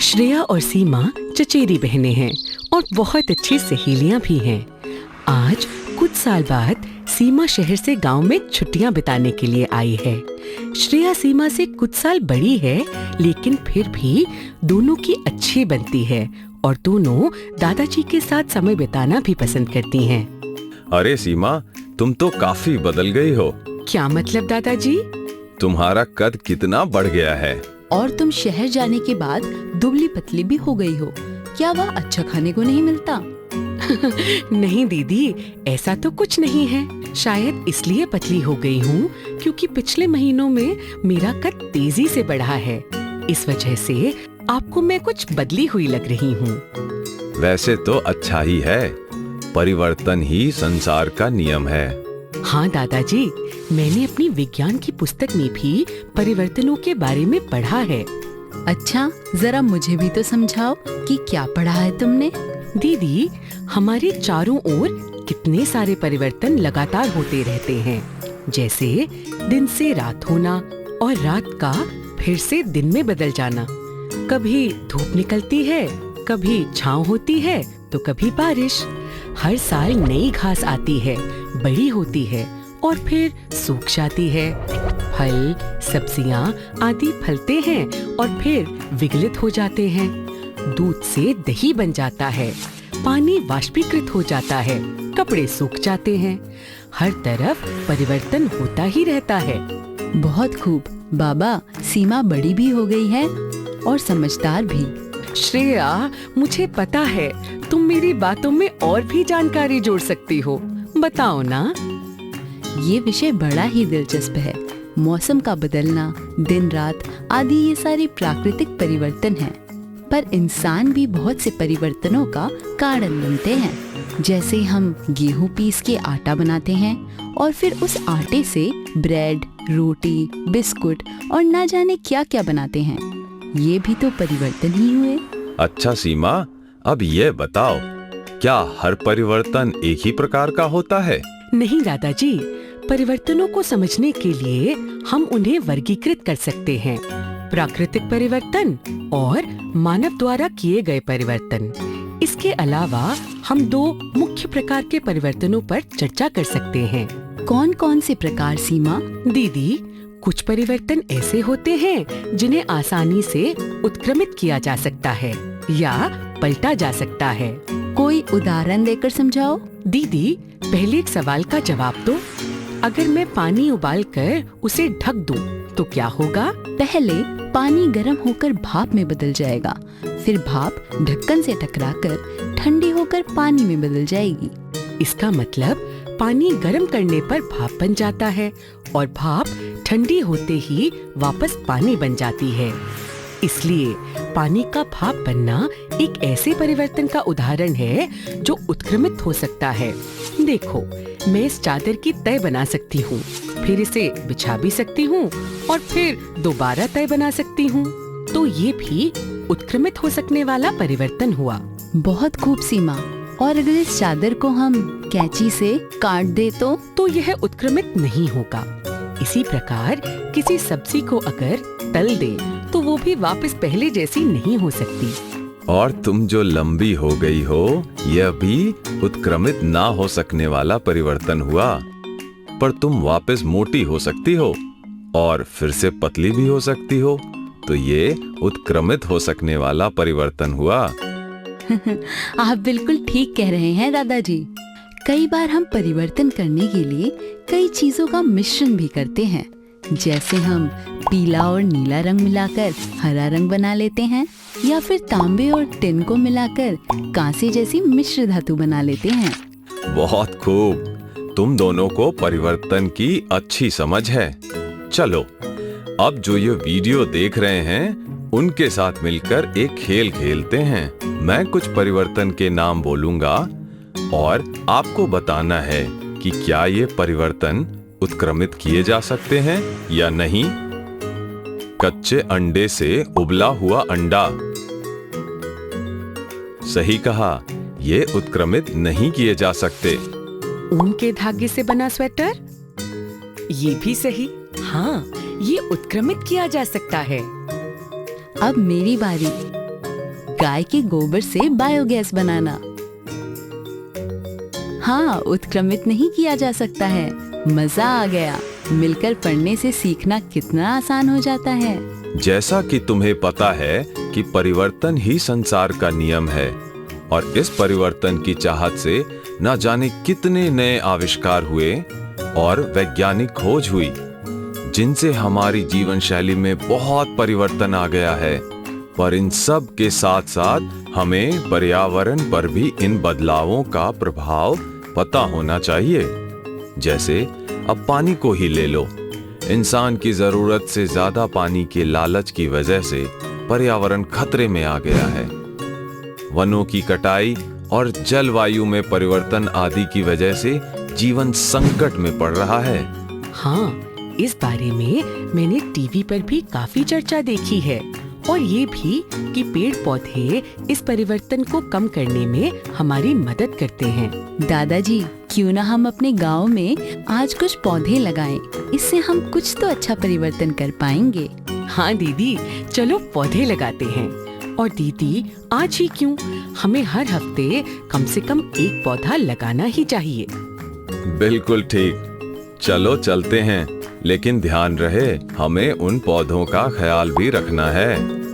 श्रेया और सीमा चचेरी बहनें हैं और बहुत अच्छी सहेलियां भी हैं। आज कुछ साल बाद सीमा शहर से गांव में छुट्टियां बिताने के लिए आई है। श्रेया सीमा से कुछ साल बड़ी है, लेकिन फिर भी दोनों की अच्छी बनती है और दोनों दादाजी के साथ समय बिताना भी पसंद करती हैं। अरे सीमा, तुम तो काफी बदल गई हो। क्या मतलब दादाजी? तुम्हारा कद कितना बढ़ गया है। और तुम शहर जाने के बाद दुबली पतली भी हो गई हो। क्या वह अच्छा खाने को नहीं मिलता? नहीं दीदी, ऐसा तो कुछ नहीं है। शायद इसलिए पतली हो गई हूँ क्योंकि पिछले महीनों में मेरा कद तेजी से बढ़ा है। इस वजह से आपको मैं कुछ बदली हुई लग रही हूँ। वैसे तो अच्छा ही है, परिवर्तन ही संसार का नियम है। हाँ दादाजी, मैंने अपनी विज्ञान की पुस्तक में भी परिवर्तनों के बारे में पढ़ा है। अच्छा, जरा मुझे भी तो समझाओ कि क्या पढ़ा है तुमने? दीदी, हमारे चारों ओर कितने सारे परिवर्तन लगातार होते रहते हैं, जैसे दिन से रात होना और रात का फिर से दिन में बदल जाना। कभी धूप निकलती है, कभी छांव होती है, तो कभी बारिश। हर साल नई घास आती है, बड़ी होती है और फिर सूख जाती है। फल, सब्जियां आदि फलते हैं और फिर विगलित हो जाते हैं। दूध से दही बन जाता है, पानी वाष्पीकृत हो जाता है, कपड़े सूख जाते हैं। हर तरफ परिवर्तन होता ही रहता है। बहुत खूब बाबा, सीमा बड़ी भी हो गई है और समझदार भी। श्रेया, मुझे पता है तुम मेरी बातों में और भी जानकारी जोड़ सकती हो। बताओ ना। ये विषय बड़ा ही दिलचस्प है। मौसम का बदलना, दिन रात आदि ये सारे प्राकृतिक परिवर्तन हैं। पर इंसान भी बहुत से परिवर्तनों का कारण बनते हैं। जैसे हम गेहूं पीस के आटा बनाते हैं और फिर उस आटे से ब्रेड, रोटी, बिस्कुट और ना जाने क्या क्या बनाते हैं। ये भी तो परिवर्तन ही हुए। अच्छा सीमा, अब ये बताओ, क्या हर परिवर्तन एक ही प्रकार का होता है? नहीं दादाजी, परिवर्तनों को समझने के लिए हम उन्हें वर्गीकृत कर सकते हैं। प्राकृतिक परिवर्तन और मानव द्वारा किए गए परिवर्तन। इसके अलावा हम दो मुख्य प्रकार के परिवर्तनों पर चर्चा कर सकते हैं। कौन कौन से प्रकार सीमा? दीदी, कुछ परिवर्तन ऐसे होते हैं जिन्हें आसानी से उत्क्रमित किया जा सकता है या पलटा जा सकता है। कोई उदाहरण देकर समझाओ। दीदी, पहले एक सवाल का जवाब दो। अगर मैं पानी उबालकर उसे ढक दूं, तो क्या होगा? पहले पानी गर्म होकर भाप में बदल जाएगा, फिर भाप ढक्कन से टकराकर ठंडी होकर पानी में बदल जाएगी। इसका मतलब पानी गर्म करने पर भाप बन जाता है और भाप ठंडी होते ही वापस पानी बन जाती है। इसलिए पानी का भाप बनना एक ऐसे परिवर्तन का उदाहरण है जो उत्क्रमित हो सकता है। देखो, मैं इस चादर की तह बना सकती हूँ, फिर इसे बिछा भी सकती हूँ और फिर दोबारा तह बना सकती हूँ। तो ये भी उत्क्रमित हो सकने वाला परिवर्तन हुआ। बहुत खूब सीमा। और अगर इस चादर को हम कैंची से काट दे तो यह उत्क्रमित नहीं होगा। इसी प्रकार किसी सब्जी को अगर तल दे तो वो भी वापस पहले जैसी नहीं हो सकती। और तुम जो लंबी हो गई हो, यह भी उत्क्रमित ना हो सकने वाला परिवर्तन हुआ। पर तुम वापस मोटी हो सकती हो और फिर से पतली भी हो सकती हो, तो ये उत्क्रमित हो सकने वाला परिवर्तन हुआ। आप बिल्कुल ठीक कह रहे हैं दादाजी। कई बार हम परिवर्तन करने के लिए कई चीजों का मिश्रण भी करते हैं। जैसे हम पीला और नीला रंग मिलाकर हरा रंग बना लेते हैं, या फिर तांबे और टिन को मिलाकर कांसे जैसी मिश्र धातु बना लेते हैं। बहुत खूब, तुम दोनों को परिवर्तन की अच्छी समझ है। चलो, अब जो ये वीडियो देख रहे हैं उनके साथ मिलकर एक खेल खेलते हैं। मैं कुछ परिवर्तन के नाम बोलूंगा और आपको बताना है कि क्या ये परिवर्तन उत्क्रमित किए जा सकते हैं या नहीं। कच्चे अंडे से उबला हुआ अंडा। सही कहा, ये उत्क्रमित नहीं किए जा सकते। ऊन के धागे से बना स्वेटर? ये भी सही। हाँ, ये उत्क्रमित किया जा सकता है। अब मेरी बारी। गाय के गोबर से बायोगैस बनाना। हाँ, उत्क्रमित नहीं किया जा सकता है। मजा आ गया। मिलकर पढ़ने से सीखना कितना आसान हो जाता है। जैसा कि तुम्हें पता है कि परिवर्तन ही संसार का नियम है और इस परिवर्तन की चाहत से न जाने कितने नए आविष्कार हुए और वैज्ञानिक खोज हुई, जिनसे हमारी जीवन शैली में बहुत परिवर्तन आ गया है। पर इन सब के साथ साथ हमें पर्यावरण पर भी इन बदलावों का प्रभाव पता होना चाहिए। जैसे अब पानी को ही ले लो। इंसान की जरूरत से ज्यादा पानी के लालच की वजह से पर्यावरण खतरे में आ गया है। वनों की कटाई और जलवायु में परिवर्तन आदि की वजह से जीवन संकट में पड़ रहा है। हाँ, इस बारे में मैंने टीवी पर भी काफी चर्चा देखी है और ये भी कि पेड़ पौधे इस परिवर्तन को कम करने में हमारी मदद करते हैं। दादाजी, क्यों ना हम अपने गांव में आज कुछ पौधे लगाएं? इससे हम कुछ तो अच्छा परिवर्तन कर पाएंगे। हाँ दीदी, चलो पौधे लगाते हैं। और दीदी, आज ही क्यों, हमें हर हफ्ते कम से कम एक पौधा लगाना ही चाहिए। बिल्कुल ठीक। चलो चलते हैं, लेकिन ध्यान रहे हमें उन पौधों का ख्याल भी रखना है।